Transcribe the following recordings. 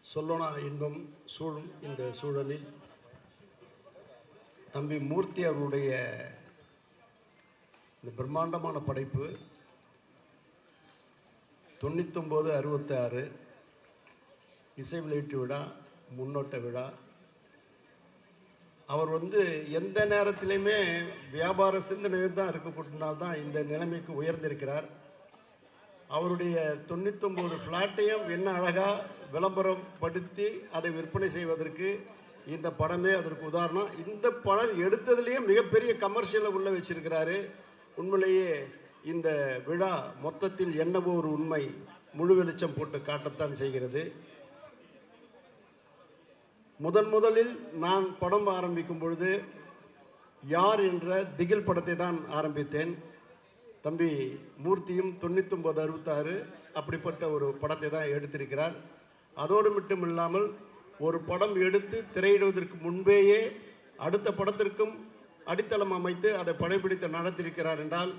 சொல்லோனா இன்பம் சூழும் இந்த சூழலில் தம்பி மூர்த்தி அவருடைய இந்த பிரம்மாண்டமான படைப்பு 99-66 இசை வெளியீட்டு விழா, முன்னோட்ட விழா. அவர் எந்த நேரத்திலையுமே வியாபார சிந்தனையில் தான் இருக்கக்கூடியனால்தான் இந்த நிலைமைக்கு உயர்ந்திருக்கிறார். அவருடைய 99 ஃப்ளாட்டையும் என்ன அழகாக விளம்பரம் படுத்தி அதை விற்பனை செய்வதற்கு இந்த படமே அதற்கு உதாரணம். இந்த படம் எடுத்ததுலேயே மிகப்பெரிய கமர்ஷியலை உள்ள வச்சிருக்கிறாரு. உண்மையிலேயே இந்த விழா மொத்தத்தில் என்னவோ ஒரு உண்மை முழு வெளிச்சம் போட்டு காட்டத்தான் செய்கிறது. முதலில் நான் படம் ஆரம்பிக்கும் பொழுது யார் என்ற திகில் படத்தை தான் ஆரம்பித்தேன். தம்பி மூர்த்தியும் 99-66 அப்படிப்பட்ட ஒரு படத்தை தான் எடுத்திருக்கிறார். அதோடு மட்டும் இல்லாமல் ஒரு படம் எடுத்து திரையிடுவதற்கு முன்பேயே அடுத்த படத்திற்கும் அடித்தளம் அமைத்து அதை படைப்பிடித்து நடத்தியிருக்கிறார் என்றால்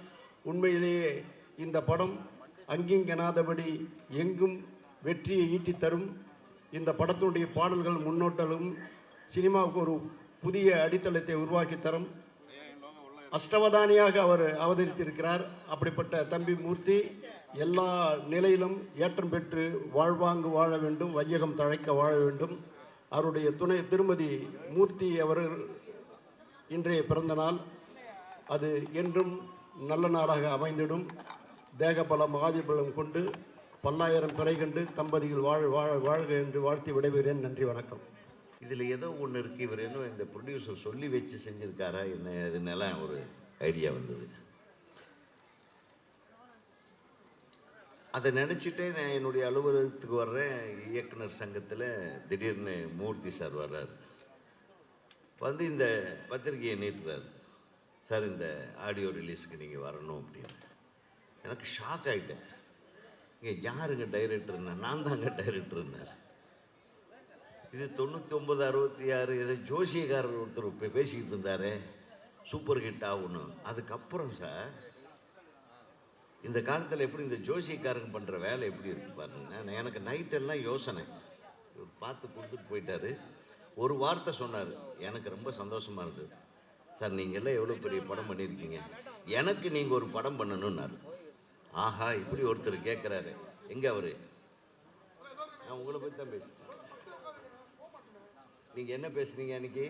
உண்மையிலேயே இந்த படம் அங்கிங்கெனாதபடி எங்கும் வெற்றியை ஈட்டி தரும். இந்த படத்தினுடைய பாடல்கள் முன்னோட்டலும் சினிமாவுக்கு ஒரு புதிய அடித்தளத்தை உருவாக்கி தரும். அஷ்டவதானியாக அவர் அவதரித்திருக்கிறார். அப்படிப்பட்ட தம்பி மூர்த்தி எல்லா நிலையிலும் ஏற்றம் பெற்று வாழ்வாங்கு வாழ வேண்டும், வையகம் தழைக்க வாழ வேண்டும். அவருடைய துணை திருமதி மூர்த்தி அவர்கள் இன்றைய பிறந்த நாள், அது என்றும் நல்ல நாளாக அமைந்திடும். தேகபலம் ஆதிபலம் கொண்டு பல்லாயிரம் பிறை கண்டு தம்பதிகள் வாழ்க என்று வாழ்த்தி விடைபெறுகிறேன். நன்றி, வணக்கம். இதில் ஏதோ ஒன்று இருக்குது, இவர் என்ன இந்த ப்ரொடியூசர் சொல்லி வச்சு செஞ்சுருக்காரா என்ன, இதுன்னெல்லாம் ஒரு ஐடியா வந்தது. அதை நினச்சிட்டே நான் என்னுடைய அலுவலகத்துக்கு வர்றேன். இயக்குனர் சங்கத்தில் திடீர்னு மூர்த்தி சார் வர்றார். இந்த பத்திரிகையை நீட்டுறாரு. சார், இந்த ஆடியோ ரிலீஸுக்கு நீங்கள் வரணும் அப்படின்னு. எனக்கு ஷாக் ஆகிட்டேன். இங்கே யாருங்க டைரக்டர்னா? நான் தாங்க டைரக்டர்னார். இது 99-66 ஏதோ ஜோசியக்காரர் ஒருத்தர் பேசிக்கிட்டு இருந்தார், சூப்பர் ஹிட் ஆகணும். அதுக்கப்புறம் சார் இந்த காலத்தில் எப்படி இந்த ஜோசியக்காரங்க பண்ணுற வேலை எப்படி இருக்கு பாருங்க. எனக்கு நைட்டெல்லாம் யோசனை. பார்த்து கொடுத்துட்டு போயிட்டாரு. ஒரு வார்த்தை சொன்னார், எனக்கு ரொம்ப சந்தோஷமாக இருந்தது. சார், நீங்கள் எல்லாம் எவ்வளோ பெரிய படம் பண்ணியிருக்கீங்க, எனக்கு நீங்கள் ஒரு படம் பண்ணணும்னாரு. ஆஹா, இப்படி ஒருத்தர் கேட்குறாரு. எங்கே அவர்? நான் உங்களை பற்றி தான் பேசுகிறேன். நீங்கள் என்ன பேசுனீங்க அன்றைக்கி?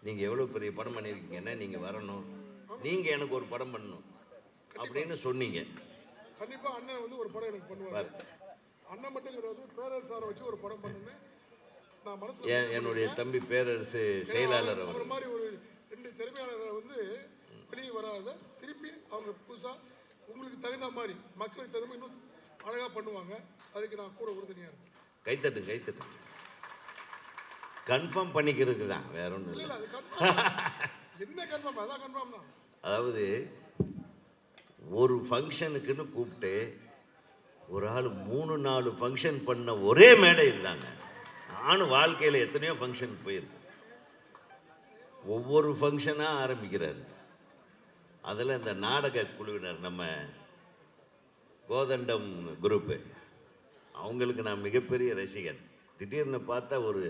நீங்கள் எவ்வளோ பெரிய படம் பண்ணியிருக்கீங்கன்னா நீங்கள் வரணும், நீங்கள் எனக்கு ஒரு படம் பண்ணணும் அப்படின்னு சொன்னீங்க. கண்டிப்பாக அண்ணன் ஒரு படம் எனக்கு பண்ணுவார். அண்ணன் மட்டுங்கிறது பேரரசு சாரை வச்சு ஒரு படம் பண்ணுன்னு நான் மனசில் என்னுடைய தம்பி பேரரசு செயலாளர் அவர் மாதிரி ஒரு 2 திறமையாளரை வெளியே வராத திருப்பி அவங்க புதுசாக உங்களுக்கு தகுந்த மாதிரி மக்களுக்கு தகுந்த மாதிரி இன்னும் அழகாக பண்ணுவாங்க. அதுக்கு நான் கூட உறுதுணையாக இருக்கேன். கைத்தட்டு கன்ஃபார்ம் பண்ணிக்கிறதுக்கு தான், வேற ஒன்றும் இல்லை. என்ன கன்ஃபார்ம்? அதான் கன்ஃபார்ம் தான். அதாவது ஒரு ஃபங்க்ஷனுக்குன்னு கூப்பிட்டு ஒரு ஆள் 3-4 ஃபங்க்ஷன் பண்ண ஒரே மேடை இருந்தாங்க. நானும் வாழ்க்கையில் எத்தனையோ ஃபங்க்ஷனுக்கு போயிருக்கேன். ஒவ்வொரு ஃபங்க்ஷனாக ஆரம்பிக்கிறாரு. அதில் இந்த நாடக குழுவினர் நம்ம கோதண்டம் குரூப்பு, அவங்களுக்கு நான் மிகப்பெரிய ரசிகன். திடீர்னு பார்த்தா ஒரு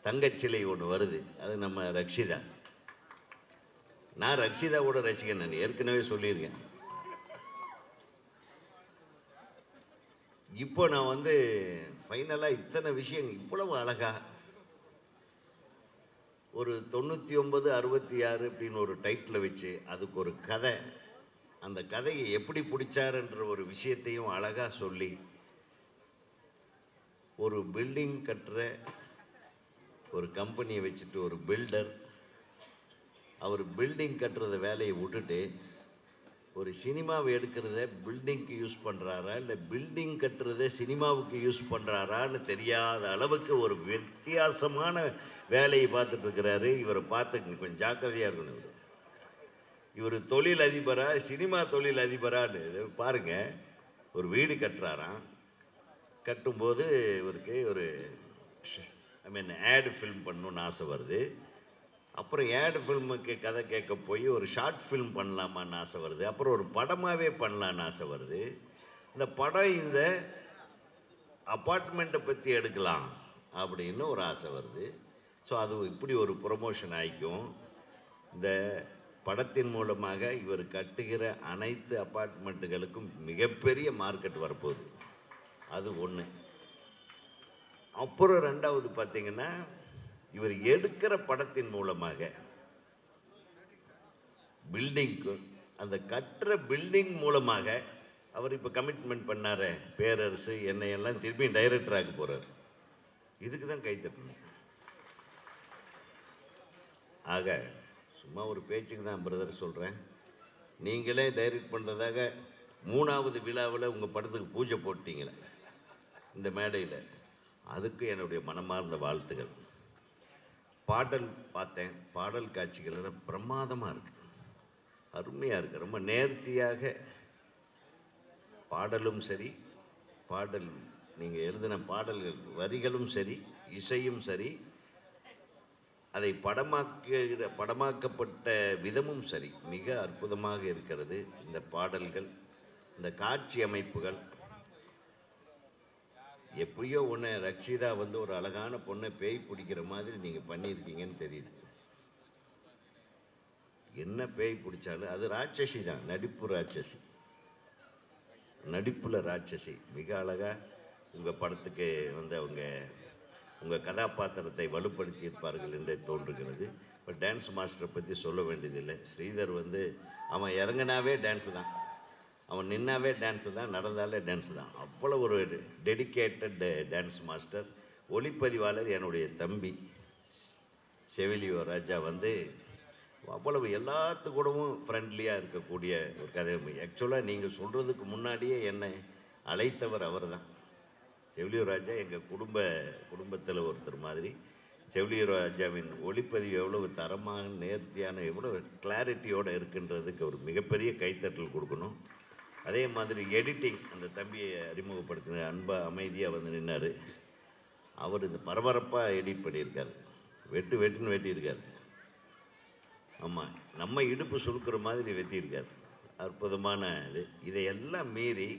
தங்கச்சிலை ஒன்று வருது, அது நம்ம ரக்ஷிதா. நான் ரக்ஷிதாவோட ரசிகன், நான் ஏற்கனவே சொல்லியிருக்கேன். இப்போ நான் ஃபைனலாக இத்தனை விஷயம் இவ்வளவு அழகாக ஒரு 99-66 அப்படின்னு ஒரு டைட்டில் வச்சு அதுக்கு ஒரு கதை, அந்த கதையை எப்படி பிடிச்சாருன்ற ஒரு விஷயத்தையும் அழகாக சொல்லி ஒரு பில்டிங் கட்டுற ஒரு கம்பெனியை வச்சுட்டு ஒரு பில்டர் அவர் பில்டிங் கட்டுறத வேலையை விட்டுட்டு ஒரு சினிமாவை எடுக்கிறத பில்டிங்க்கு யூஸ் பண்ணுறாரா இல்லை பில்டிங் கட்டுறத சினிமாவுக்கு யூஸ் பண்ணுறாரான்னு தெரியாத அளவுக்கு ஒரு வித்தியாசமான வேலையை பார்த்துட்ருக்கிறாரு. இவரை பார்த்து கொஞ்சம் ஜாக்கிரதையாக இருக்கணும். இவர் தொழில் அதிபரா சினிமா தொழில் அதிபரான்னு பாருங்கள். ஒரு வீடு கட்டுறாராம். கட்டும்போது இவருக்கு ஒரு ஆடு ஃபில்ம் பண்ணணுன்னு ஆசை வருது. அப்புறம் ஏடு ஃபில்முக்கு கதை கேட்க போய் ஒரு ஷார்ட் ஃபில்ம் பண்ணலாமான்னு ஆசை வருது. அப்புறம் ஒரு படமாகவே பண்ணலான்னு ஆசை வருது. இந்த படம் இந்த அப்பார்ட்மெண்ட்டை பற்றி எடுக்கலாம் அப்படின்னு ஒரு ஆசை வருது. ஸோ அது இப்படி ஒரு ப்ரொமோஷன் ஆகிக்கும். இந்த படத்தின் மூலமாக இவர் கட்டுகிற அனைத்து அப்பார்ட்மெண்ட்டுகளுக்கும் மிகப்பெரிய மார்க்கெட் வரப்போகுது. அது ஒன்று. அப்புறம் ரெண்டாவது பார்த்தீங்கன்னா, இவர் எடுக்கிற படத்தின் மூலமாக பில்டிங்க்கு, அந்த கட்டுற பில்டிங் மூலமாக அவர் இப்போ கமிட்மெண்ட் பண்ணார், பேரரசு என்னையெல்லாம் திரும்பி டைரக்டர் ஆக போகிறார். இதுக்கு தான் கைத்தட்டணும். ஆக சும்மா ஒரு பேச்சுக்கு தான் பிரதர் சொல்கிறேன். நீங்களே டைரக்ட் பண்ணுறதாக 3வது விழாவில் உங்கள் படத்துக்கு பூஜை போட்டீங்களே இந்த மேடையில், அதுக்கு என்னுடைய மனமார்ந்த வாழ்த்துக்கள். பாடல் பார்த்தேன், பாடல் காட்சிகள் எல்லாம் பிரமாதமாக இருக்குது, அருமையாக இருக்குது. ரொம்ப நேர்த்தியாக பாடலும் சரி, பாடல் நீங்கள் எழுதின பாடல்கள் வரிகளும் சரி, இசையும் சரி, அதை படமாக்கப்பட்ட விதமும் சரி, மிக அற்புதமாக இருக்கிறது. இந்த பாடல்கள், இந்த காட்சி அமைப்புகள். எப்படியோ ஒன்று ரக்ஷிதா வந்து ஒரு அழகான பொண்ணை பேய் பிடிக்கிற மாதிரி நீங்கள் பண்ணியிருக்கீங்கன்னு தெரியுது. என்ன பேய் பிடிச்சாலும் அது ராட்சசி தான், நடிப்பு ராட்சசி, நடிப்புல ராட்சசி. மிக அழகாக உங்கள் படத்துக்கு வந்து அவங்க உங்கள் கதாபாத்திரத்தை வலுப்படுத்தி இருப்பார்கள் என்றே தோன்றுகிறது. இப்போ டான்ஸ் மாஸ்டரை பற்றி சொல்ல வேண்டியதில்லை. ஸ்ரீதர் வந்து அவன் இறங்கினாவே டான்ஸு தான், அவன் நின்னாவே டான்ஸு தான், நடந்தாலே டான்ஸு தான். அவ்வளோ ஒரு டெடிக்கேட்டட் டான்ஸ் மாஸ்டர். ஒளிப்பதிவாளர் என்னுடைய தம்பி செவிலியோ ராஜா வந்து அவ்வளவு எல்லாத்து கூடவும் ஃப்ரெண்ட்லியாக இருக்கக்கூடிய ஒரு கதை. ஆக்சுவலாக நீங்கள் சொல்கிறதுக்கு முன்னாடியே என்னை அழைத்தவர் அவர் தான். செவிலியோ ராஜா எங்கள் குடும்பத்தில் ஒருத்தர் மாதிரி. செவிலியோ ராஜாவின் ஒளிப்பதிவு எவ்வளவு தரமான, நேர்த்தியான, எவ்வளோ கிளாரிட்டியோடு இருக்குன்றதுக்கு ஒரு மிகப்பெரிய கைத்தட்டல் கொடுக்கணும். அதே மாதிரி எடிட்டிங், அந்த தம்பியை அறிமுகப்படுத்தின அன்பாக அமைதியாக வந்து நின்னார். அவர் இந்த பரபரப்பாக எடிட் பண்ணியிருக்கார், வெட்டுன்னு வெட்டியிருக்கார். ஆமாம், நம்ம இடுப்பு சுருக்கிற மாதிரி வெட்டியிருக்கார். அற்புதமான இது. இதையெல்லாம் மீறி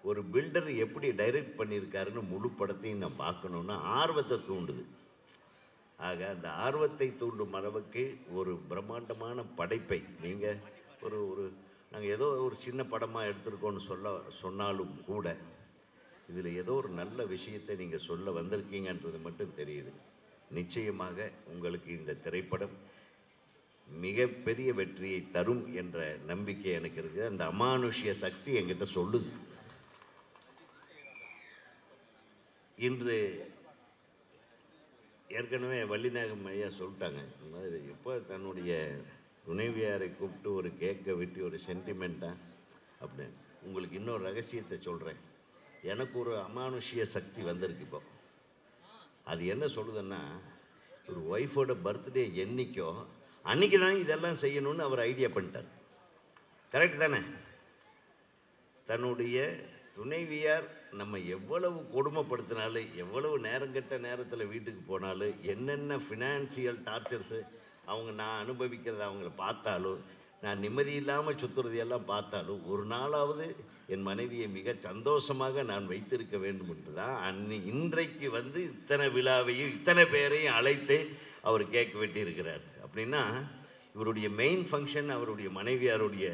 ஒரு பில்டர் எப்படி டைரக்ட் பண்ணியிருக்காருன்னு முழு படத்தையும் நான் பார்க்கணுன்னு ஆர்வத்தை தூண்டுது. ஆக அந்த ஆர்வத்தை தூண்டும் அளவுக்கு ஒரு பிரம்மாண்டமான படைப்பை நீங்கள் ஒரு நாங்கள் ஏதோ ஒரு சின்ன படமாக எடுத்திருக்கோன்னு சொன்னாலும் கூட இதில் ஏதோ ஒரு நல்ல விஷயத்தை நீங்கள் சொல்ல வந்திருக்கீங்கன்றது மட்டும் தெரியுது. நிச்சயமாக உங்களுக்கு இந்த திரைப்படம் மிகப்பெரிய வெற்றியை தரும் என்ற நம்பிக்கை எனக்கு இருக்குது. அந்த அமானுஷ்ய சக்தி என்கிட்ட சொல்லுது. இன்று ஏற்கனவே வள்ளிநாயகம் ஐயா சொல்லிட்டாங்க, இந்த மாதிரி எப்போ தன்னுடைய துணைவியாரை கூப்பிட்டு ஒரு கேக்கை வெட்டி ஒரு சென்டிமெண்ட்டாக அப்படின்னு. உங்களுக்கு இன்னொரு ரகசியத்தை சொல்கிறேன். எனக்கு ஒரு அமானுஷ்ய சக்தி வந்திருக்கு இப்போ. அது என்ன சொல்லுதுன்னா, ஒரு ஒய்ஃபோட பர்த்டே என்னைக்கோ அன்றைக்கி தான் இதெல்லாம் செய்யணும்னு அவர் ஐடியா பண்ணிட்டார். கரெக்ட் தானே? தன்னுடைய துணைவியார் நம்ம எவ்வளவு கொடுமைப்படுத்தினாலும், எவ்வளவு நேரங்கெட்ட நேரத்தில் வீட்டுக்கு போனாலும், என்னென்ன ஃபினான்சியல் டார்ச்சர்ஸு நான் அனுபவிக்கிறத அவங்கள பார்த்தாலும், நான் நிம்மதி இல்லாமல் சுற்றுறதையெல்லாம் பார்த்தாலும், ஒரு நாளாவது என் மனைவியை மிக சந்தோஷமாக நான் வைத்திருக்க வேண்டும் என்று தான் இன்றைக்கு வந்து இத்தனை விழாவையும் இத்தனை பேரையும் அழைத்து அவர் கேக் வெட்டியிருக்கிறார். அப்படின்னா இவருடைய மெயின் ஃபங்க்ஷன் அவருடைய மனைவியாருடைய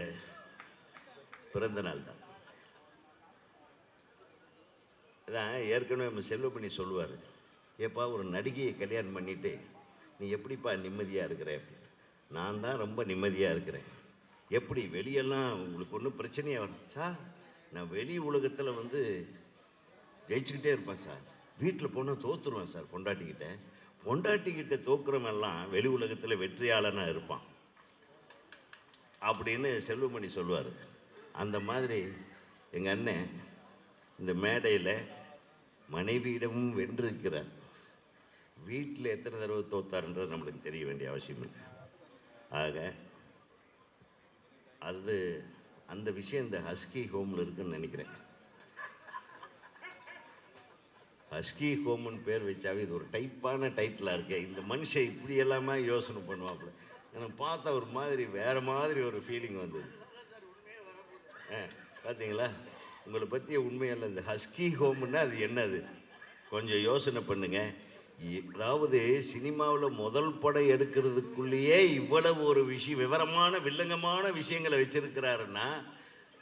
பிறந்த நாள் தான். அதான் ஏற்கனவே நம்ம செல்வமணி சொல்லுவார், ஏப்பா ஒரு நடிகையை கல்யாணம் பண்ணிவிட்டு நீ எப்படிப்பா நிம்மதியாக இருக்கிற அப்படின்னு. நான் தான் ரொம்ப நிம்மதியாக இருக்கிறேன். எப்படி வெளியெல்லாம் உங்களுக்கு ஒன்றும் பிரச்சனையாக வரும் சார்? நான் வெளி உலகத்தில் வந்து ஜெயிச்சுக்கிட்டே இருப்பேன் சார், வீட்டில் போனால் தோற்றுருவேன் சார் பொண்டாட்டிக்கிட்ட தோக்குறவெல்லாம் வெளி உலகத்தில் வெற்றியாளனாக இருப்பான் அப்படின்னு செல்வமணி சொல்லுவார். அந்த மாதிரி எங்கள் அண்ணன் இந்த மேடையில் மனைவியிடமும் வென்றிருக்கிறார். வீட்டில் எத்தனை தடவை தோத்தாருன்றது நம்மளுக்கு தெரிய வேண்டிய அவசியம் இல்லை. ஆக அது அந்த விஷயம் இந்த ஹஸ்கி ஹோமில் இருக்குன்னு நினைக்கிறேன். ஹஸ்கி ஹோம்னு பேர் வச்சாவே இது ஒரு டைப்பான டைட்டிலாக இருக்கு. இந்த மனுஷன் இப்படி எல்லாமே யோசனை பண்ணுவாப்புல. எனக்கு பார்த்தா ஒரு மாதிரி வேறு மாதிரி ஒரு ஃபீலிங் வந்தது. பார்த்தீங்களா? உங்களை பற்றிய உண்மையல்ல. இந்த ஹஸ்கி ஹோம்னா அது என்னது கொஞ்சம் யோசனை பண்ணுங்க. அதாவது சினிமாவில் முதல் படம் எடுக்கிறதுக்குள்ளேயே இவ்வளவு ஒரு விவரமான வில்லங்கமான விஷயங்களை வச்சிருக்கிறாருன்னா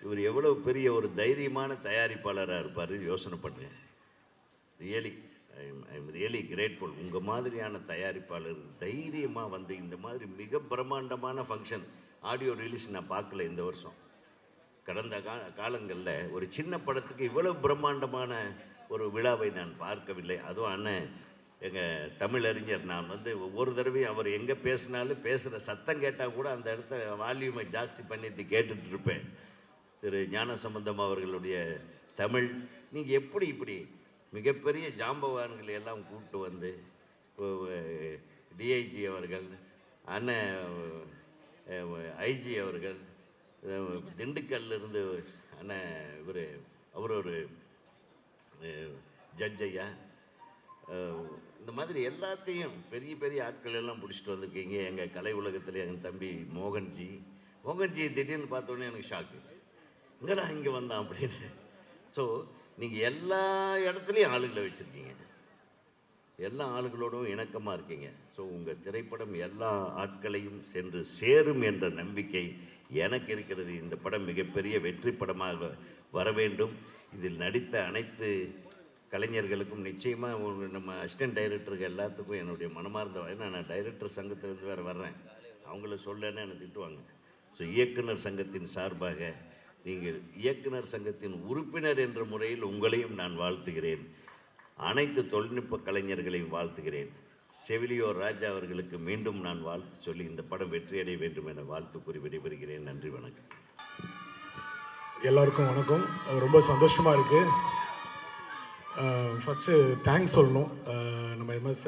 இவர் எவ்வளவு பெரிய ஒரு தைரியமான தயாரிப்பாளராக இருப்பார் யோசனை பண்ணுங்க. Really I am really grateful. உங்கள் மாதிரியான தயாரிப்பாளர் தைரியமாக வந்து இந்த மாதிரி மிக பிரம்மாண்டமான ஃபங்க்ஷன் ஆடியோ ரிலீஸ் நான் பார்க்கல இந்த வருஷம். கடந்த காலங்களில் ஒரு சின்ன படத்துக்கு இவ்வளவு பிரம்மாண்டமான ஒரு விழாவை நான் பார்க்கவில்லை. அதுவும் அண்ணன் எங்கள் தமிழறிஞர், நான் வந்து ஒவ்வொரு தடவையும் அவர் எங்கே பேசினாலும் பேசுகிற சத்தம் கேட்டால் கூட அந்த இடத்த வால்யூமை ஜாஸ்தி பண்ணிட்டு கேட்டுட்டு இருப்பேன். திரு ஞானசம்பந்தம் அவர்களுடைய தமிழ், நீங்கள் எப்படி இப்படி மிகப்பெரிய ஜாம்பவான்களை எல்லாம் கூப்பிட்டு வந்து டிஐஜி அவர்கள், அண்ணன் ஐஜி அவர்கள், திண்டுக்கல்ல இருந்து அண்ணன் அவர் ஒரு ஜட்ஜ் ஐயா, இந்த மாதிரி எல்லாத்தையும் பெரிய பெரிய ஆட்கள் எல்லாம் பிடிச்சிட்டு வந்திருக்கீங்க. எங்கள் கலை உலகத்தில் எங்கள் தம்பி மோகன்ஜி திடீர்னு பார்த்தோன்னே எனக்கு ஷாக்கு, எங்கடா இங்கே வந்தான் அப்படின்னு. ஸோ நீங்கள் எல்லா இடத்துலையும் ஆளுகளை வச்சுருக்கீங்க, எல்லா ஆளுகளோடும் இணக்கமாக இருக்கீங்க. ஸோ உங்கள் திரைப்படம் எல்லா ஆட்களையும் சென்று சேரும் என்ற நம்பிக்கை எனக்கு இருக்கிறது. இந்த படம் மிகப்பெரிய வெற்றி படமாக வர வேண்டும். இதில் நடித்த அனைத்து கலைஞர்களுக்கும் நிச்சயமாக நம்ம அசிஸ்டன்ட் டைரக்டருக்கு எல்லாத்துக்கும் என்னுடைய மனமார்ந்த, ஏன்னா நான் டைரக்டர் சங்கத்திலேருந்து வேறு வர்றேன், அவங்கள சொல்லன்னு என்னை திட்டுவாங்க. ஸோ இயக்குனர் சங்கத்தின் சார்பாக நீங்கள் இயக்குனர் சங்கத்தின் உறுப்பினர் என்ற முறையில் உங்களையும் நான் வாழ்த்துகிறேன். அனைத்து தொழில்நுட்ப கலைஞர்களையும் வாழ்த்துகிறேன். செவிலியோ ராஜா அவர்களுக்கு மீண்டும் நான் வாழ்த்து சொல்லி இந்த படம் வெற்றியடைய வேண்டும் என வாழ்த்து கூறி விடைபெறுகிறேன். நன்றி, வணக்கம். எல்லாருக்கும் வணக்கம். ரொம்ப சந்தோஷமாக இருக்குது. ஃபஸ்ட்டு தேங்க்ஸ் சொல்லணும் நம்ம எம்எஸ்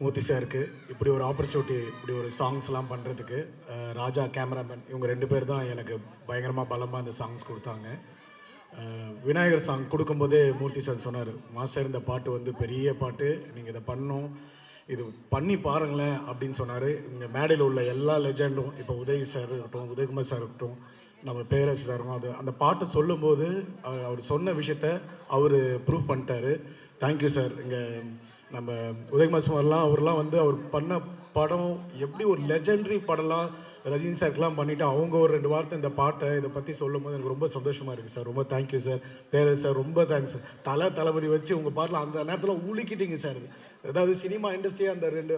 மூர்த்தி சாருக்கு, இப்படி ஒரு ஆப்பர்ச்சுனிட்டி, இப்படி ஒரு சாங்ஸ்லாம் பண்ணுறதுக்கு. ராஜா கேமராமேன் இவங்க 2 பேர் தான் எனக்கு பயங்கரமாக பலமாக அந்த சாங்ஸ் கொடுத்தாங்க. விநாயகர் சாங் கொடுக்கும்போதே மூர்த்தி சார் சொன்னார், மாஸ்டர் இந்த பாட்டு வந்து பெரிய பாட்டு, நீங்கள் இதை பண்ணணும், இது பண்ணி பாருங்களேன் அப்படின்னு சொன்னார். இங்கே மேடையில் உள்ள எல்லா லெஜெண்டும், இப்போ உதய் சார் இருக்கட்டும், உதயகுமார் சார் இருக்கட்டும், நம்ம பேரரசு சாரும், அந்த பாட்டை சொல்லும்போது அவர் சொன்ன விஷயத்த அவர் ப்ரூவ் பண்ணிட்டாரு. Thank you sir. இங்கே நம்ம உதயகுமார் சார்லாம் அவர்லாம் வந்து அவர் பண்ண படம் எப்படி ஒரு லெஜெண்டரி படம்லாம் ரஜினி சாருக்கெலாம் பண்ணிவிட்டு அவங்க ஒரு 2 வார்த்தை இந்த பாட்டை இதை பற்றி சொல்லும் போது எனக்கு ரொம்ப சந்தோஷமாக இருக்குது சார். ரொம்ப தேங்க்யூ சார். பேரரசு சார் ரொம்ப தேங்க்ஸ். தளபதி வச்சு உங்கள் பாட்டில் அந்த நேரத்தில் ஊழிக்கிட்டீங்க சார். அதாவது சினிமா இண்டஸ்ட்ரி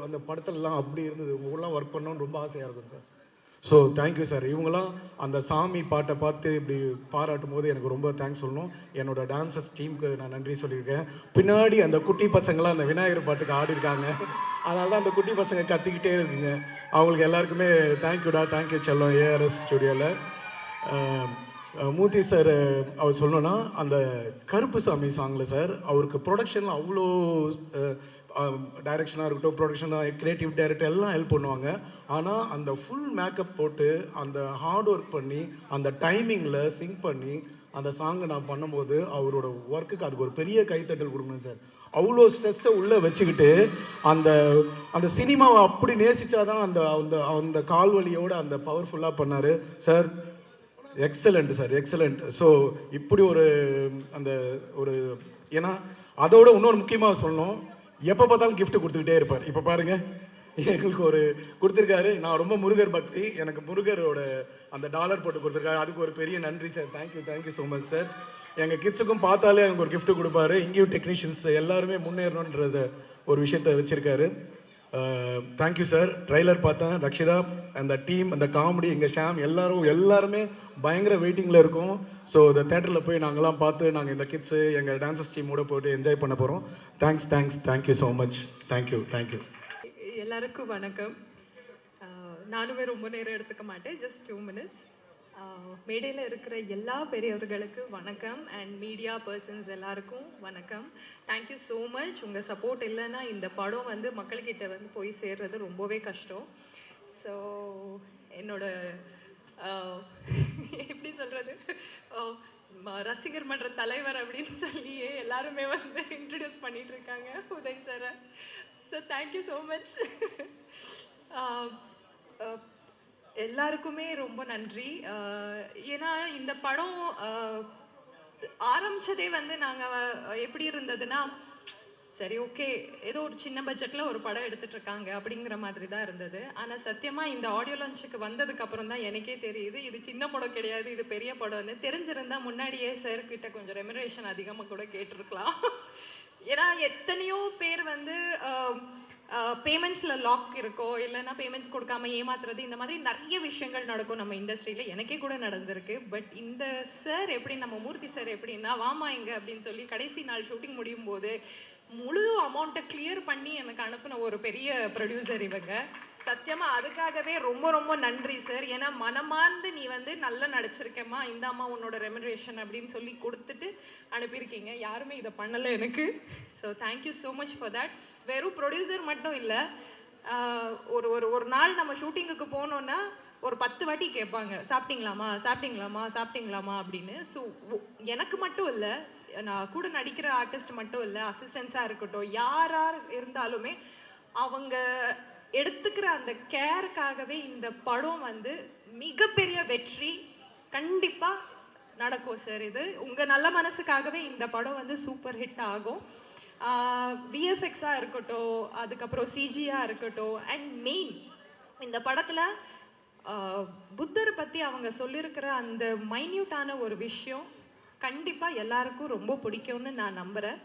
அந்த படத்துலலாம் அப்படி இருந்தது. உங்களெலாம் ஒர்க் பண்ணணும்னு ரொம்ப ஆசையாக இருக்கும் சார். So thank you sir. இவங்களாம் அந்த சாமி பாட்டை பார்த்து இப்படி பாராட்டும் போது எனக்கு ரொம்ப தேங்க்ஸ் சொல்லணும். என்னோடய டான்சர்ஸ் டீமுக்கு நான் நன்றி சொல்லியிருக்கேன். பின்னாடி அந்த குட்டி பசங்களாம் அந்த விநாயகர் பாட்டுக்கு ஆடிருக்காங்க, அதனால தான் அந்த குட்டி பசங்க கத்திக்கிட்டே இருக்குங்க. அவங்களுக்கு எல்லாருக்குமே தேங்க்யூடா, தேங்க்யூ செல்லம். ஏஆர்எஸ் ஸ்டுடியோவில் மூர்த்தி சார் அவர் சொல்லணும்னா, அந்த கருப்பு சாமி சாங்கில் சார் அவருக்கு ப்ரொடக்ஷனில் அவ்வளோ டைரக்ஷனாக இருக்கட்டும், ப்ரொடக்ஷனாக, கிரியேட்டிவ் டைரக்டர் எல்லாம் ஹெல்ப் பண்ணுவாங்க. ஆனால் அந்த ஃபுல் மேக்கப் போட்டு அந்த ஹார்ட் ஒர்க் பண்ணி அந்த டைமிங்கில் சிங்க் பண்ணி அந்த சாங்கை நான் பண்ணும்போது அவரோட ஒர்க்குக்கு அதுக்கு ஒரு பெரிய கைத்தட்டல் கொடுக்கணும் சார். அவ்வளோ ஸ்ட்ரெஸ்ஸை உள்ளே வச்சுக்கிட்டு அந்த அந்த சினிமாவை அப்படி நேசித்தாதான் அந்த அந்த அந்த கால்வலியோடு அந்த பவர்ஃபுல்லாக பண்ணார் sir. Excellent sir, excellent. So இப்படி ஒரு அந்த ஒரு, ஏன்னா அதோட இன்னொரு முக்கியமாக சொல்லணும், எப்போ பார்த்தாலும் கிஃப்ட் கொடுத்துக்கிட்டே இருப்பார். இப்போ பாருங்கள், எங்களுக்கு ஒரு கொடுத்துருக்காரு. நான் ரொம்ப முருகர் பக்தி, எனக்கு முருகரோட அந்த டாலர் போட்டு கொடுத்துருக்காரு. அதுக்கு ஒரு பெரிய நன்றி sir. Thank you, thank you so much sir. எங்கள் கிட்ஸுக்கும் பார்த்தாலே எனக்கு ஒரு கிஃப்ட் கொடுப்பாரு. இங்கேயும் டெக்னீஷியன்ஸ் எல்லாருமே முன்னேறணுன்றத ஒரு விஷயத்த வச்சுருக்காரு. Thank you sir. ட்ரைலர் பார்த்தேன், ரக்ஷிதா அந்த டீம், அந்த காமெடி, எங்கள் ஷாம் எல்லாருமே பயங்கர வெயிட்டிங்கில் இருக்கும். ஸோ இந்த தேட்டரில் போய் நாங்கள்லாம் பார்த்து நாங்கள் இந்த கிட்ஸு எங்கள் டான்சர்ஸ் டீமோடு போய்ட்டு என்ஜாய் பண்ண போகிறோம். Thank you so much. தேங்க்யூ. எல்லாருக்கும் வணக்கம். நானுமே ரொம்ப நேரம் எடுத்துக்க மாட்டேன், ஜஸ்ட் 2 minutes. மேடையில் இருக்கிற எல்லா பெரியவர்களுக்கு வணக்கம், அண்ட் மீடியா பர்சன்ஸ் எல்லாருக்கும் வணக்கம். Thank you so much. உங்கள் சப்போர்ட் இல்லைன்னா இந்த படம் வந்து மக்கள்கிட்ட வந்து போய் சேர்றது ரொம்பவே கஷ்டம். ஸோ என்னோட எப்படி சொல்கிறது, ரசிகர் மன்ற தலைவர் அப்படின்னு சொல்லியே எல்லாருமே வந்து இன்ட்ரடியூஸ் பண்ணிட்டு இருக்காங்க உதய் சாரை. So thank you so much. எல்லாருக்குமே ரொம்ப நன்றி. ஏன்னா இந்த படம் ஆரம்பிச்சதே வந்து நாங்கள் எப்படி இருந்ததுன்னா, சரி ஓகே ஏதோ ஒரு சின்ன பட்ஜெட்டில் ஒரு படம் எடுத்துட்டு இருக்காங்க அப்படிங்கிற மாதிரி தான் இருந்தது. ஆனால் சத்தியமாக இந்த ஆடியோ லான்ச்சுக்கு வந்ததுக்கு அப்புறம் தான் எனக்கே தெரியுது இது சின்ன படம் கிடையாது, இது பெரிய படம்னு. தெரிஞ்சிருந்தா முன்னாடியே சார் கிட்ட கொஞ்சம் ரெமுனரேஷன் அதிகமாக கூட கேட்டிருக்கலாம். ஏன்னா எத்தனையோ பேர் வந்து பேமெண்ட்ஸில் லாக் இருக்கோ, இல்லைன்னா பேமெண்ட்ஸ் கொடுக்காம ஏமாத்துறது, இந்த மாதிரி நிறைய விஷயங்கள் நடக்கும் நம்ம இண்டஸ்ட்ரியில். எனக்கே கூட நடந்திருக்கு. பட் இந்த சார் எப்படி, நம்ம மூர்த்தி சார் எப்படின்னா, வாமா இங்கே அப்படின்னு சொல்லி கடைசி நாள் ஷூட்டிங் முடியும் போது முழு அமௌண்ட்டை கிளியர் பண்ணி எனக்கு அனுப்பின ஒரு பெரிய ப்ரொடியூசர் இவங்க. சத்தியமாக அதுக்காகவே ரொம்ப ரொம்ப நன்றி சார். ஏன்னா மனமார்ந்து நீ வந்து நல்லா நடிச்சிருக்கேம்மா, இந்தாம்மா உன்னோட ரெமுனரேஷன் அப்படின்னு சொல்லி கொடுத்துட்டு அனுப்பியிருக்கீங்க. யாருமே இதை பண்ணலை எனக்கு. So thank you so much for that. வெறும் ப்ரொடியூசர் மட்டும் இல்லை, ஒரு ஒரு ஒரு நாள் நம்ம ஷூட்டிங்குக்கு போனோன்னா ஒரு 10 வாட்டி கேட்பாங்க, சாப்பிட்டீங்களாமா சாப்பிட்டீங்களாமா சாப்பிட்டீங்களாமா அப்படின்னு. ஸோ எனக்கு மட்டும் இல்லை, நான் கூட நடிக்கிற ஆர்டிஸ்ட் மட்டும் இல்லை, அசிஸ்டன்ஸாக இருக்கட்டும், யாராக இருந்தாலுமே அவங்க எடுத்துக்கிற அந்த கேருக்காகவே இந்த படம் வந்து மிகப்பெரிய வெற்றி கண்டிப்பாக நடக்கும் சார். இது உங்கள் நல்ல மனசுக்காகவே இந்த படம் வந்து சூப்பர் ஹிட் ஆகும். விஎஃப்எக்ஸாக இருக்கட்டும், அதுக்கப்புறம் சிஜியாக இருக்கட்டும், அண்ட் மெயின் இந்த படத்தில் புத்தரை பற்றி அவங்க சொல்லியிருக்கிற அந்த மைன்யூட்டான ஒரு விஷயம் கண்டிப்பாக எல்லாருக்கும் ரொம்ப பிடிக்கும்னு நான் நம்புகிறேன்.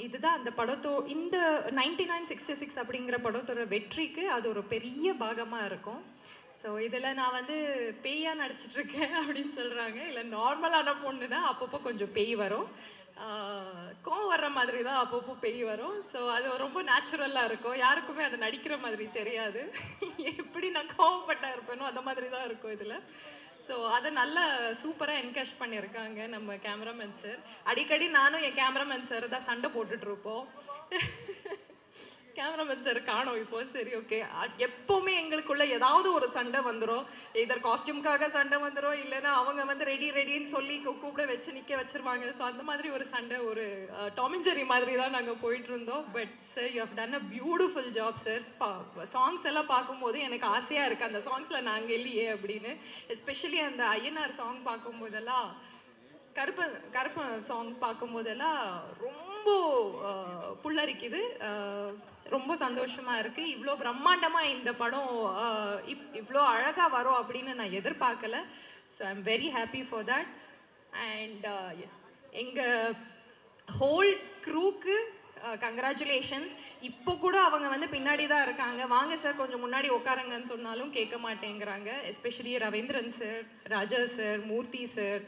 இதுதான் அந்த இந்த 9966 அப்படிங்கிற படத்தோட வெற்றிக்கு அது ஒரு பெரிய பாகமாக இருக்கும். ஸோ இதில் நான் வந்து பேயாக நடிச்சிட்ருக்கேன் அப்படின்னு சொல்கிறாங்க. இல்லை நார்மலான பொண்ணு தான், அப்பப்போ கொஞ்சம் பேய் வரும், கோவம் வர்ற மாதிரி தான் அப்பப்போ பேய் வரும். ஸோ அது ரொம்ப நேச்சுரலாக இருக்கும், யாருக்குமே அது நடிக்கிற மாதிரி தெரியாது. எப்படி நான் கோவப்பட்டா இருப்பேனோ அந்த மாதிரி தான் இருக்கும் இதில். ஸோ அதை நல்லா சூப்பராக என்கேஷ் பண்ணியிருக்காங்க நம்ம கேமராமேன் சார். அடிக்கடி நானும் என் கேமராமேன் சார் தான் சண்டை போட்டுட்ருப்போம். கேமராமேன் சார் காணோம் இப்போ. சரி ஓகே, எப்போவுமே எங்களுக்குள்ள ஏதாவது ஒரு சண்டை வந்துடும். இதர் காஸ்டியூம்காக சண்டை வந்துடும், இல்லைன்னா அவங்க வந்து ரெடின்னு சொல்லி கூப்பிட வச்சு நிற்க வச்சிருவாங்க. ஸோ அந்த மாதிரி ஒரு சண்டை, ஒரு டாம் அண்ட் ஜெர்ரி மாதிரி தான் நாங்கள் போயிட்டு இருந்தோம். But sir you have done a beautiful job sir. Songs எல்லாம் பார்க்கும்போது எனக்கு ஆசையாக இருக்குது அந்த சாங்ஸில் நாங்கள் இல்லையே அப்படின்னு. எஸ்பெஷலி அந்த ஐயனார் சாங் பார்க்கும்போதெல்லாம், கருப்பன் சாங் பார்க்கும்போதெல்லாம் ரொம்ப புல்லரிக்குது, ரொம்ப சந்தோஷமாக இருக்குது. இவ்வளோ பிரம்மாண்டமாக இந்த படம் இவ்வளோ அழகாக வரும் அப்படின்னு நான் எதிர்பார்க்கல. So I am very happy for that. And எங்கள் ஹோல் க்ரூக்கு கங்க்ராச்சுலேஷன்ஸ். இப்போ கூட அவங்க வந்து பின்னாடி தான் இருக்காங்க, வாங்க சார் கொஞ்சம் முன்னாடி உட்காருங்கன்னு சொன்னாலும் கேட்க மாட்டேங்கிறாங்க. Especially Raveendran sir, Raja sir, Moorthy sir,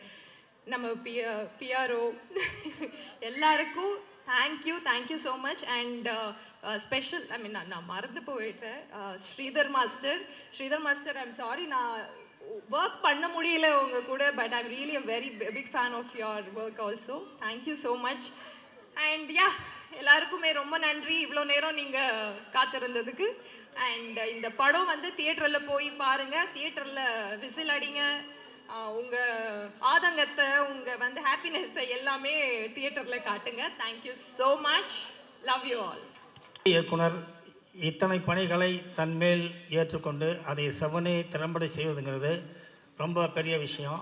நம்ம பிஆர்ஓ எல்லாருக்கும் thank you so much. And special, I mean நான் மறந்து போயிட்டேன், ஸ்ரீதர் மாஸ்டர் ஐம் சாரி, நான் ஒர்க் பண்ண முடியல உங்க கூட. But I'm really a very big fan of your work also. Thank you so much. And yeah, எல்லாருக்குமே ரொம்ப நன்றி இவ்வளோ நேரம் நீங்கள் காத்திருந்ததுக்கு. அண்ட் இந்த படம் வந்து தியேட்டரில் போய் பாருங்கள், தியேட்டரில் விசில் அடிங்க, உங்கள் ஆதங்கத்தை, உங்கள் வந்து ஹாப்பினஸ்ஸை எல்லாமே தியேட்டரில் காட்டுங்க. Thank you so much, love you all. இயக்குனர் இத்தனை பணிகளை தன்மேல் ஏற்றுக்கொண்டு அதை செவனே திறம்பட செய்வதுங்கிறது ரொம்ப பெரிய விஷயம்.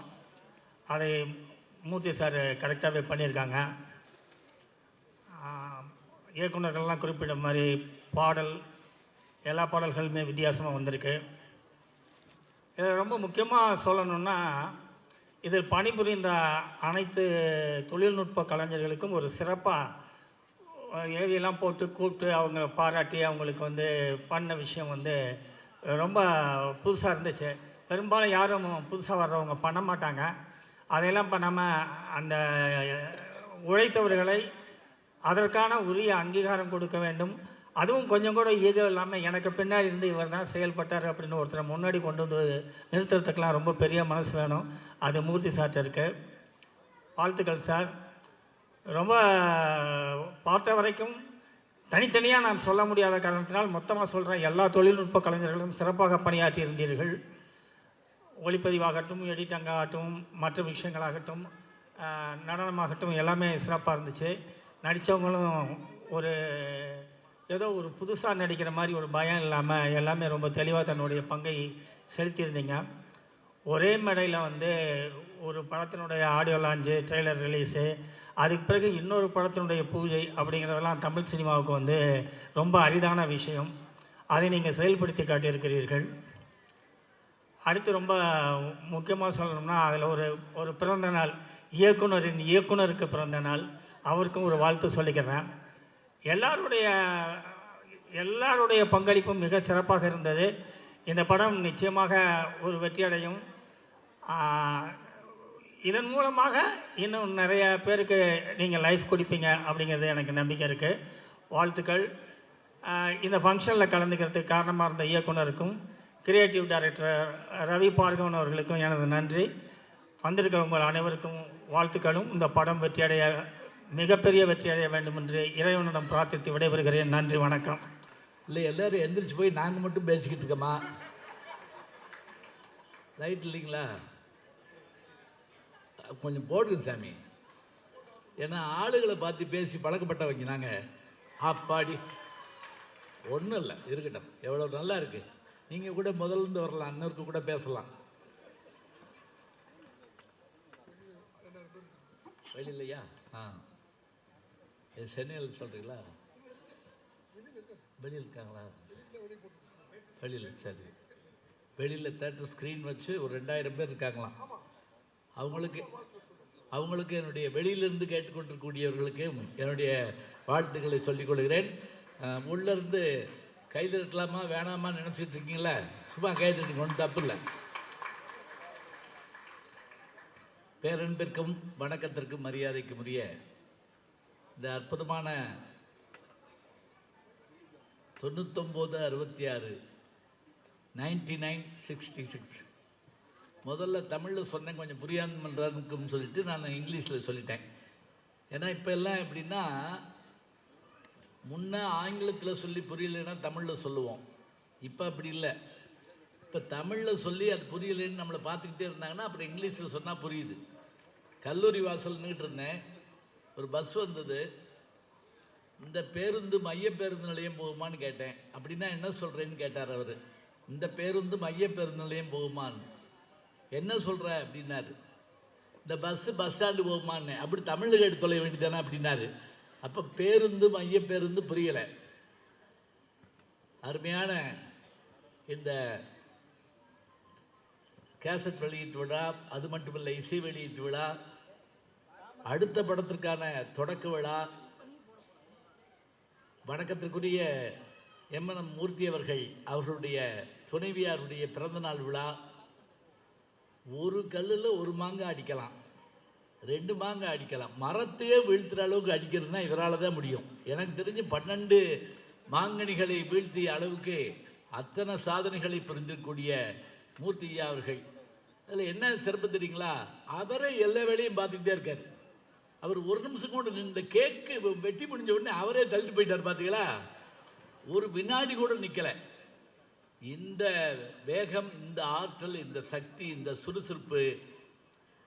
அதை மூர்த்தி சார் கரெக்டாகவே பண்ணியிருக்காங்க. இயக்குனர்கள்லாம் குறிப்பிட்ட மாதிரி பாடல், எல்லா பாடல்களுமே வித்தியாசமாக வந்திருக்கு. இதில் ரொம்ப முக்கியமாக சொல்லணுன்னா, இதில் பணிபுரிந்த அனைத்து தொழில்நுட்ப கலைஞர்களுக்கும் ஒரு சிறப்பாக ஏவியெல்லாம் போட்டு கூப்பிட்டு அவங்க பாராட்டி அவங்களுக்கு வந்து பண்ண விஷயம் வந்து ரொம்ப புதுசாக இருந்துச்சு. பெரும்பாலும் யாரும் புதுசாக வர்றவங்க பண்ண மாட்டாங்க. அதையெல்லாம் பண்ணாமல் அந்த உழைத்தவர்களை அதற்கான உரிய அங்கீகாரம் கொடுக்க வேண்டும். அதுவும் கொஞ்சம் கூட ஈகோ இல்லாமல் எனக்கு பின்னாடி இருந்து இவர் தான் செயல்பட்டார் அப்படின்னு ஒருத்தரை முன்னாடி கொண்டு வந்து நிறுத்துறதுக்கெலாம் ரொம்ப பெரிய மனசு வேணும். அது மூர்த்தி சார்ட்ட இருக்கு. வாழ்த்துக்கள் சார். ரொம்ப பார்த்த வரைக்கும் தனித்தனியாக நான் சொல்ல முடியாத காரணத்தினால் மொத்தமாக சொல்கிறேன், எல்லா தொழில்நுட்ப கலைஞர்களும் சிறப்பாக பணியாற்றி இருந்தீர்கள். ஒளிப்பதிவாகட்டும், எடிட்டிங்காகட்டும், மற்ற விஷயங்களாகட்டும், நடனமாகட்டும், எல்லாமே சிறப்பாக இருந்துச்சு. நடித்தவங்களும் ஏதோ ஒரு புதுசாக நடிக்கிற மாதிரி ஒரு பயம் இல்லாமல் எல்லாமே ரொம்ப தெளிவாக தன்னுடைய பங்கை செலுத்தியிருந்தீங்க. ஒரே மேடையில் வந்து ஒரு படத்தினுடைய ஆடியோ லான்ச்சு, ட்ரெய்லர் ரிலீஸு, அதுக்கு பிறகு இன்னொரு படத்தினுடைய பூஜை அப்படிங்கிறதெல்லாம் தமிழ் சினிமாவுக்கு வந்து ரொம்ப அரிதான விஷயம். அதை நீங்கள் செயல்படுத்தி காட்டியிருக்கிறீர்கள். அடுத்து ரொம்ப முக்கியமாக சொல்லணும்னா, அதில் ஒரு பிறந்த நாள், இயக்குனருக்கு பிறந்த நாள், அவருக்கும் ஒரு வாழ்த்து சொல்லிக்கிறேன். எல்லாருடைய பங்களிப்பும் மிக சிறப்பாக இருந்தது. இந்த படம் நிச்சயமாக ஒரு வெற்றியடையும். இதன் மூலமாக இன்னும் நிறைய பேருக்கு நீங்கள் லைஃப் கொடுப்பீங்க அப்படிங்கிறது எனக்கு நம்பிக்கை இருக்குது. வாழ்த்துக்கள். இந்த ஃபங்க்ஷனில் கலந்துக்கிறதுக்கு காரணமாக இருந்த இயக்குனருக்கும் கிரியேட்டிவ் டைரக்டர் ரவி பார்கவன் அவர்களுக்கும் எனது நன்றி. வந்திருக்க உங்கள் அனைவருக்கும் வாழ்த்துக்களும். இந்த படம் மிகப்பெரிய வெற்றியடைய வேண்டும் என்று இறைவனிடம் பிரார்த்தித்து விடைபெறுகிறேன். நன்றி, வணக்கம். இல்லை, எல்லோரும் எந்திரிச்சு போய் நாங்கள் மட்டும் பேசிக்கிட்டு இருக்கோமா? ரைட் இல்லைங்களா? கொஞ்சம் போடுங்க சாமி. ஏன்னா ஆளுகளை பார்த்து பேசி பழக்கப்பட்டவங்க நாங்கள். அப்பாடி ஒன்றும் இல்லை, இருக்கட்டும். எவ்வளோ நல்லா இருக்குது. நீங்கள் கூட முதல்ல வரலாம், இன்னொருக்கு கூட பேசலாம். வெளி இல்லையா? சென்னையில் சொல்கிறீங்களா? வெளியில் இருக்காங்களா? வெளியில், சரி. வெளியில் தேட்டர் ஸ்க்ரீன் வச்சு ஒரு 2000 பேர் இருக்காங்களாம். அவங்களுக்கு என்னுடைய வெளியிலிருந்து கேட்டுக்கொண்டிருக்கக்கூடியவர்களுக்கு என்னுடைய வாழ்த்துக்களை சொல்லிக் கொள்கிறேன். உள்ளேருந்து கைதட்டலாமா வேணாமா நினச்சிட்டு இருக்கீங்களா? சும்மா கைதட்டுங்க, ஒன்றும் தப்பு இல்லை. பேரன்பிற்கும் வணக்கத்திற்கும் மரியாதைக்கும் உரிய இந்த அற்புதமான 9966 9966 முதல்ல தமிழில் சொன்னேன், கொஞ்சம் புரியாதுன்னு சொல்லிட்டு நான் இங்கிலீஷில் சொல்லிட்டேன். ஏன்னா இப்போ எல்லாம் எப்படின்னா, முன்னே ஆங்கிலத்தில் சொல்லி புரியலைன்னா தமிழில் சொல்லுவோம். இப்போ அப்படி இல்லை. இப்போ தமிழில் சொல்லி அது புரியலைன்னு நம்மளை பார்த்துக்கிட்டே இருந்தாங்கன்னா அப்புறம் இங்கிலீஷில் சொன்னால் புரியுது. கல்லூரி வாசல் நின்றுட்டு இருந்தேன், ஒரு பஸ் வந்தது. இந்த பேருந்து மைய பேருந்து நிலையம் போகுமான்னு கேட்டேன். அப்படின்னா என்ன சொல்கிறேன்னு கேட்டார் அவர். இந்த பேருந்து மைய பேருந்து நிலையம் போகுமான்னு. என்ன சொல்கிற அப்படின்னாரு. இந்த பஸ்ஸு பஸ் ஸ்டாண்டு போகுமான்னு. அப்படி தமிழில் கேட்டு தொலைய வேண்டியதானே அப்படின்னாரு. அப்போ பேருந்து மைய பேருந்து புரியலை. அருமையான இந்த கேசட் வெளியீட்டு விழா, அது மட்டுமில்லை இசை வெளியீட்டு விழா, அடுத்த படத்திற்கான தொடக்க விழா, வணக்கத்திற்குரிய எம்என்எம் மூர்த்தி அவர்களுடைய துணைவியாருடைய பிறந்தநாள் விழா. ஒரு கல்லில் ஒரு மாங்காய் அடிக்கலாம், 2 மாங்காய் அடிக்கலாம். மரத்தையே வீழ்த்துற அளவுக்கு அடிக்கிறதுனா இவரால் தான் முடியும். எனக்கு தெரிஞ்சு 12 மாங்கனிகளை வீழ்த்திய அளவுக்கு அத்தனை சாதனைகளை புரிந்திருக்கக்கூடிய மூர்த்தி ஐயா அவர்கள். அதில் என்ன சிறப்பு தெரியுங்களா? அவரே எல்லா வேலையும் பார்த்துக்கிட்டே இருக்கார். அவர் ஒரு நிமிஷம் கூட இந்த கேக்கு வெட்டி முடிஞ்ச உடனே அவரே தள்ளிட்டு போயிட்டார். பார்த்தீங்களா? ஒரு வினாடி கூட நிற்கலை. இந்த வேகம், இந்த ஆற்றல், இந்த சக்தி, இந்த சுறுசுறுப்பு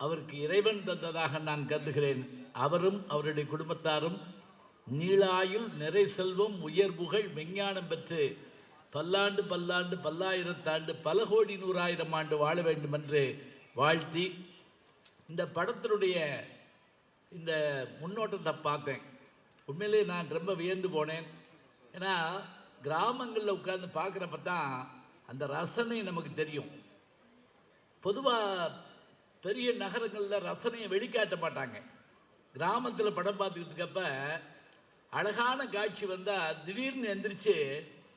அவருக்கு இறைவன் தந்ததாக நான் கருதுகிறேன். அவரும் அவருடைய குடும்பத்தாரும் நீளாயுள், நிறை செல்வம், உயர் புகழ், விஞ்ஞானம் பெற்று பல்லாண்டு பல்லாண்டு பல்லாயிரத்தாண்டு பல கோடி 100,000 ஆண்டு வாழ வேண்டும் என்று வாழ்த்தி, இந்த படத்தினுடைய இந்த முன்னோட்டத்தை பார்த்தேன். உண்மையிலே நான் ரொம்ப வியந்து போனேன். ஏன்னா கிராமங்களில் உட்கார்ந்து பார்க்குறப்ப தான் அந்த ரசனை நமக்கு தெரியும். பொதுவாக பெரிய நகரங்களில் ரசனையை வெளிக்காட்ட மாட்டாங்க. கிராமத்தில் படம் பார்த்துக்கிட்டு இருக்கப்ப அழகான காட்சி வந்தால் திடீர்னு எந்திரிச்சு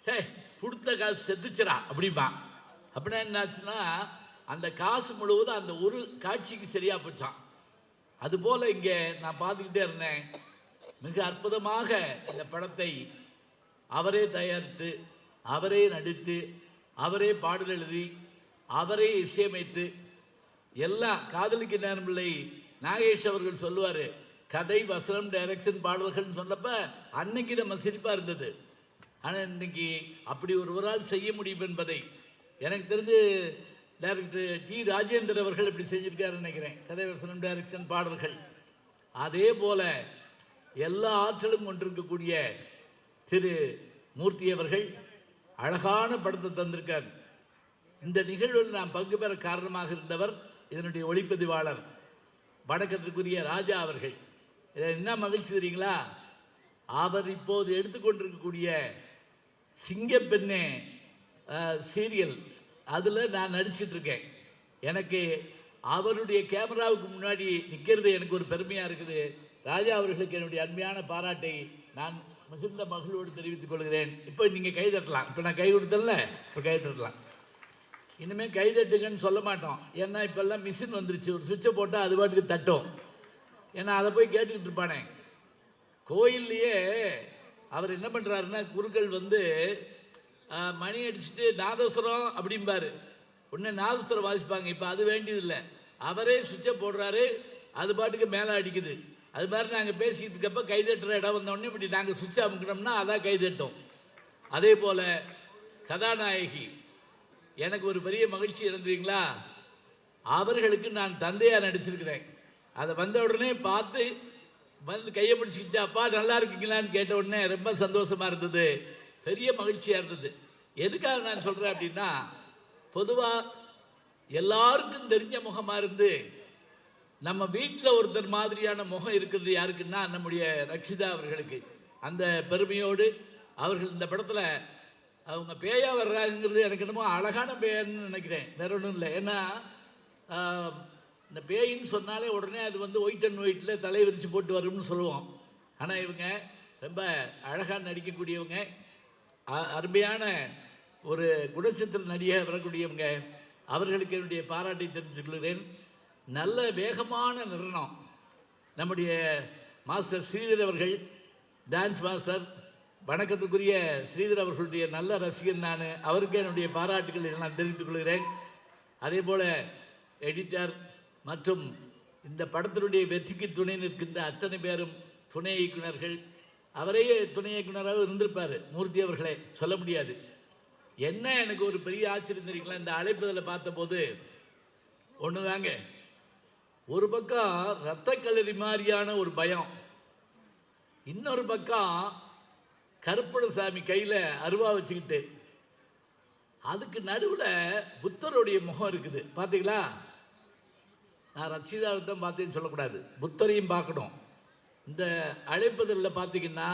சே கொடுத்த காசு செத்துச்சிடா அப்படிம்பா. அப்படின்னா என்னாச்சுன்னா அந்த காசு முழுவதும் அந்த ஒரு காட்சிக்கு சரியாக போச்சான். அதுபோல் இங்கே நான் பார்த்துக்கிட்டே இருந்தேன். மிக அற்புதமாக இந்த படத்தை அவரே தயாரித்து, அவரே நடித்து, அவரே பாடல் எழுதி, அவரே இசையமைத்து, எல்லாம் காதலிக்க நேரமில்லை. நாகேஷ் அவர்கள் சொல்லுவார், கதை, வசனம், டைரக்ஷன், பாடல்கள்னு சொன்னப்ப அன்னைக்கு நம்ம சிரிப்பாக இருந்தது. ஆனால் இன்னைக்கு அப்படி ஒரு ஆள் செய்ய முடியும் என்பதை எனக்கு தெரிந்து டைரக்டர் டி ராஜேந்தர் அவர்கள் இப்படி செஞ்சுருக்காருன்னு நினைக்கிறேன். கதை, வசனம், டைரக்ஷன், பாடல்கள். அதே போல் எல்லா ஆற்றலும் கொண்டிருக்கக்கூடிய திரு மூர்த்தி அவர்கள் அழகான படத்தை தந்திருக்கார். இந்த நிகழ்வில் நான் பங்கு பெற காரணமாக இருந்தவர் இதனுடைய ஒளிப்பதிவாளர் வணக்கத்திற்குரிய ராஜா அவர்கள். இதில் என்ன மகிழ்ச்சி தெரியுங்களா, அவர் இப்போது எடுத்துக்கொண்டிருக்கக்கூடிய சிங்கப்பெண்ணே சீரியல் அதில் நான் நடிச்சிட்டு இருக்கேன். எனக்கு அவருடைய கேமராவுக்கு முன்னாடி நிற்கிறது எனக்கு ஒரு பெருமையாக இருக்குது. ராஜா அவர்களுக்கு என்னுடைய அன்மையான பாராட்டை நான் மிகுந்த மகிழ்வோடு தெரிவித்துக் கொள்கிறேன். இப்போ நீங்கள் கை தட்டலாம். இப்போ நான் கை கொடுத்தல, இப்போ கை தட்டலாம். இனிமேல் கை தட்டுங்கன்னு சொல்ல மாட்டோம். ஏன்னா இப்போல்லாம் மிஷின் வந்துருச்சு, ஒரு சுவிட்சை போட்டால் அது பாட்டுக்கு தட்டும். ஏன்னா அதை போய் கேட்டுக்கிட்டு இருப்பானே. கோயில்லையே அவர் என்ன பண்ணுறாருன்னா, குருக்கள் வந்து மணி அடிச்சுட்டு நாதஸ்வரம் அப்படிம்பாரு, உடனே நாதஸ்வரம் வாசிப்பாங்க. இப்போ அது வேண்டியதில்லை, அவரே சுவிட்சை போடுறாரு, அது பாட்டுக்கு மேலே அடிக்குது. அது மாதிரி நாங்கள் பேசிக்கிட்டு இருக்கப்போ கைதட்டுற இடம் வந்தோடனே இப்படி நாங்கள் சுவிட்ச் அமுக்கணும்னா அதான் கைதட்டும். அதே போல் கதாநாயகி எனக்கு ஒரு பெரிய மகிழ்ச்சி இருந்தீங்களா, அவர்களுக்கு நான் தந்தையாக நடிச்சிருக்கிறேன். அதை வந்த உடனே பார்த்து வந்து கையை பிடிச்சிக்கிட்டு அப்பா நல்லா இருக்கீங்களான்னு கேட்ட உடனே ரொம்ப சந்தோஷமாக இருந்தது, பெரிய மகிழ்ச்சியாக இருந்தது. எதுக்காக நான் சொல்கிறேன் அப்படின்னா, பொதுவாக எல்லாருக்கும் தெரிஞ்ச முகமாக இருந்து நம்ம வீட்டில் ஒருத்தர் மாதிரியான முகம் இருக்கிறது யாருக்குன்னா நம்முடைய ரக்ஷிதா அவர்களுக்கு. அந்த பெருமையோடு அவர்கள் இந்த படத்தில் அவங்க பேயா வர்றாங்கிறது எனக்கு என்னமோ அழகான பேயன்னு நினைக்கிறேன், வேற ஒன்றும் இல்லை. ஏன்னா இந்த பேயின்னு சொன்னாலே உடனே அது வந்து ஒயிட் அண்ட் ஒயிட்டில் தலை விரித்து போட்டு வரும்னு சொல்லுவோம். ஆனால் இவங்க ரொம்ப அழகாக நடிக்கக்கூடியவங்க, அருமையான ஒரு குணச்சித்திர நடிகையாக வரக்கூடியவங்க. அவர்களுக்கு என்னுடைய பாராட்டை தெரிவித்துக்கொள்கிறேன். நல்ல வேகமான நிறுவனம் நம்முடைய மாஸ்டர் ஸ்ரீதர் அவர்கள், டான்ஸ் மாஸ்டர், வணக்கத்துக்குரிய ஸ்ரீதர் அவர்களுடைய நல்ல ரசிகன் நான். அவருக்கு என்னுடைய பாராட்டுகளை நான் தெரிவித்துக் கொள்கிறேன். அதே போல் எடிட்டர் மற்றும் இந்த படத்தினுடைய வெற்றிக்கு துணை நிற்கின்ற அத்தனை பேரும் துணை இயக்குநர்கள். அவரே துணை இயக்குனராக இருந்திருப்பார் மூர்த்தி அவர்களே, சொல்ல முடியாது. என்ன எனக்கு ஒரு பெரிய ஆச்சரியம் தெரியுங்களா, இந்த அழைப்புதலை பார்த்தபோது ஒன்று தாங்க, ஒரு பக்கம் இரத்த களரி மாதிரியான ஒரு பயம், இன்னொரு பக்கம் கருப்பணசாமி கையில் அருவா வச்சுக்கிட்டு, அதுக்கு நடுவில் புத்தருடைய முகம் இருக்குது. பார்த்தீங்களா, நான் ரட்சிதாவை தான் பார்த்தேன்னு சொல்லக்கூடாது, புத்தரையும் பார்க்கணும். இந்த அழைப்புதலில் பார்த்தீங்கன்னா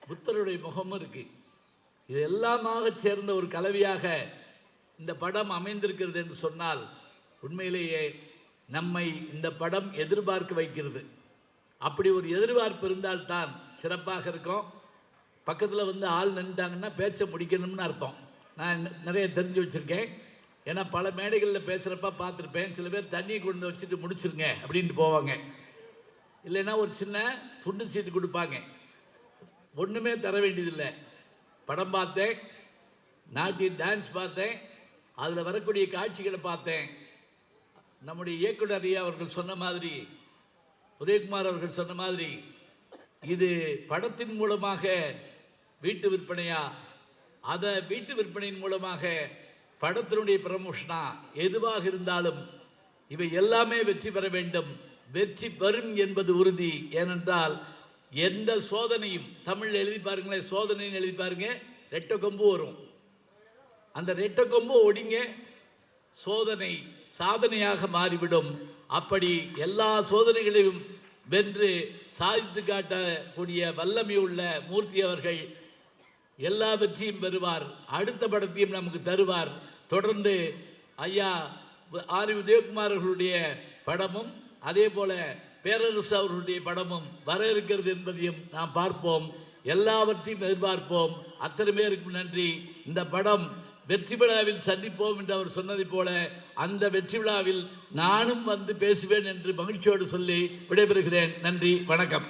புத்தருடைய முகமும் இருக்குது. இது எல்லாமாக சேர்ந்த ஒரு கலவையாக இந்த படம் அமைந்திருக்கிறது என்று சொன்னால் உண்மையிலேயே நம்மை இந்த படம் எதிர்பார்க்க வைக்கிறது. அப்படி ஒரு எதிர்பார்ப்பு இருந்தால்தான் சிறப்பாக இருக்கும். பக்கத்தில் வந்து ஆள் நின்றுட்டாங்கன்னா பேச்சை முடிக்கணும்னு அர்த்தம். நான் நிறைய தெரிஞ்சு வச்சுருக்கேன். ஏன்னா பல மேடைகளில் பேசுகிறப்ப பார்த்துருப்பேன், சில பேர் தண்ணியை கொண்டு வச்சுட்டு முடிச்சிருங்க அப்படின்ட்டு போவாங்க. இல்லைன்னா ஒரு சின்ன துண்டு சீட்டு கொடுப்பாங்க, ஒன்றுமே தர வேண்டியதில்லை. படம் பார்த்தேன், நாட்டிய டான்ஸ் பார்த்தேன், அதில் வரக்கூடிய காட்சிகளை பார்த்தேன். நம்முடைய இயக்குனர் அவர்கள் சொன்ன மாதிரி, உதயகுமார் அவர்கள் சொன்ன மாதிரி, இது படத்தின் மூலமாக வீட்டு விற்பனையா, அதை வீட்டு விற்பனையின் மூலமாக படத்தினுடைய ப்ரமோஷனா, எதுவாக இருந்தாலும் இவை எல்லாமே வெற்றி பெற வேண்டும். வெற்றி பெறும் என்பது உறுதி. ஏனென்றால் எந்த சோதனையும், தமிழில் எழுதி பாருங்களேன், சோதனைன்னு எழுதி பாருங்க, ரெட்டை கொம்பு வரும். அந்த ரெட்டை கொம்பு ஒடிங்க, சோதனை சாதனையாக மாறிவிடும். அப்படி எல்லா சோதனைகளையும் வென்று சாதித்து காட்டக்கூடிய வல்லமை உள்ள மூர்த்தி அவர்கள் எல்லா வெற்றியும் பெறுவார். அடுத்த படத்தையும் நமக்கு தருவார். தொடர்ந்து ஐயா ஆர் உதயகுமார் அவர்களுடைய படமும் அதே போல பேரரசு அவர்களுடைய படமும் வர இருக்கிறது என்பதையும் நாம் பார்ப்போம். எல்லாவற்றையும் எதிர்பார்ப்போம். அத்தனை பேருக்கும் நன்றி. இந்த படம் வெற்றி விழாவில் சந்திப்போம் என்று அவர் சொன்னதை போல அந்த வெற்றி விழாவில் நானும் வந்து பேசுவேன் என்று மகிழ்ச்சியோடு சொல்லி விடைபெறுகிறேன். நன்றி, வணக்கம்.